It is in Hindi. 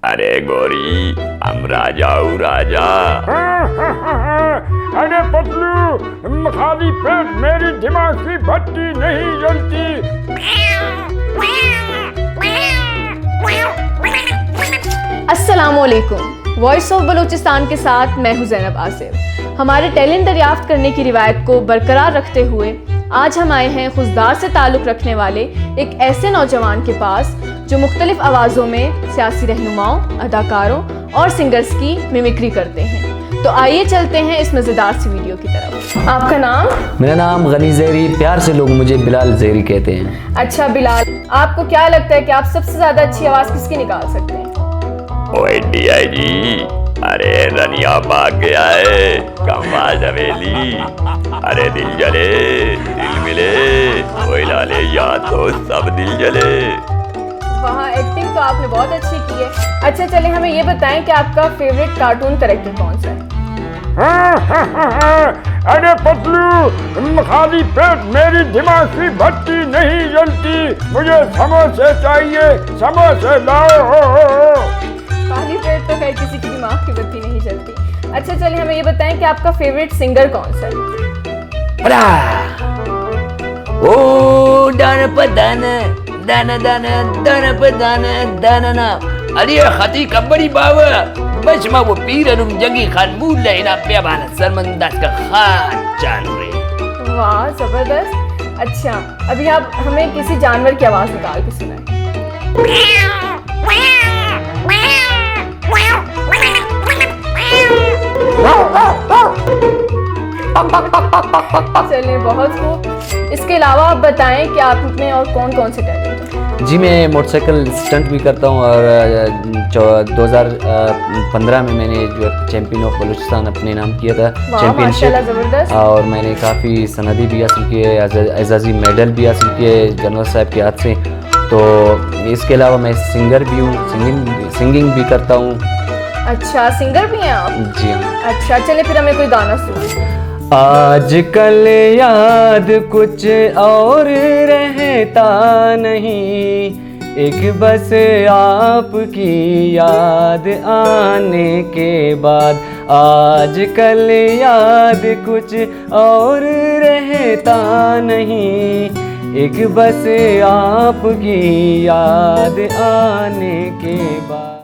अरे गोरी हम राजाऊ राजा। अरे पतलू खाली पेट मेरी दिमाग की बत्ती नहीं जलती। अस्सलामुअलैकुम। वॉइस ऑफ बलूचिस्तान के साथ मैं हूं ज़ैनब आसिफ। हमारे टैलेंट दरियाफ्त करने की रिवायत को बरकरार रखते हुए आज हम आए हैं खुशदार से ताल्लुक़ रखने वाले एक ऐसे नौजवान के पास जो मुख्तलिफ आवाज़ों में सियासी रहनुमाओं, अदाकारों और सिंगर्स की मिमिक्री करते हैं। तो आइए चलते हैं इस मज़ेदार सी वीडियो की तरफ। आपका नाम? मेरा नाम गनी ज़ेहरी, प्यार से लोग मुझे बिलाल ज़ेहरी कहते हैं। अच्छा बिलाल, आपको क्या लगता है कि आप सबसे ज़्यादा अच्छी आवाज़ किसकी निकाल सकते हैं? ओए DIG, अरे रनिया भाग गया है कमाल हवेली। अरे दिल जले दिल मिले, ओए लाले याद तो सब दिल जले। वहाँ एक्टिंग तो आपने बहुत अच्छी की है। अच्छा चलिए हमें ये बताएं कि आपका फेवरेट कार्टून कैरेक्टर कौन सा है? अरे पतलू खाली पेट मेरी दिमाग की बत्ती नहीं जलती। मुझे समोसे चाहिए, समोसे लाओ। खाली पेट तो खैर किसी की दिमाग की बत्ती नहीं जलती। अच्छा चलिए हमें ये बताएं कि आपका फेवरेट सिंगर कौन सा है? ओ दाना पदाना दाना दाना दाना पदाना दाना ना अरे खती कबड़ी बावा बस मा वो पीरनुम जंगी खान मूल इना पे बाना सरमंदास का खान चालू रे। वाह जबरदस्त। अच्छा अभी आप हमें किसी जानवर की आवाज निकाल के सुनाएं। चलिए बहुत खूब। इसके अलावा आप बताएं कि आप में और कौन कौन से टैलेंट हैं? जी मैं मोटरसाइकिल स्टंट भी करता हूँ और 2015 में मैंने जो चैम्पियन ऑफ बलूचिस्तान अपने नाम किया था चैम्पियनशिप, और मैंने काफ़ी सनदी भी हासिल की है, एजाज़ी मेडल भी हासिल किए जनरल साहब के हाथ से। तो इसके अलावा मैं सिंगर भी हूँ, सिंगिंग भी करता हूँ। अच्छा सिंगर भी हैं आप? जी हाँ। अच्छा चलिए फिर हमें कोई गाना सुनिए। आजकल याद कुछ और रहता नहीं, एक बस आपकी याद आने के बाद। आजकल याद कुछ और रहता नहीं, एक बस आपकी याद आने के बाद।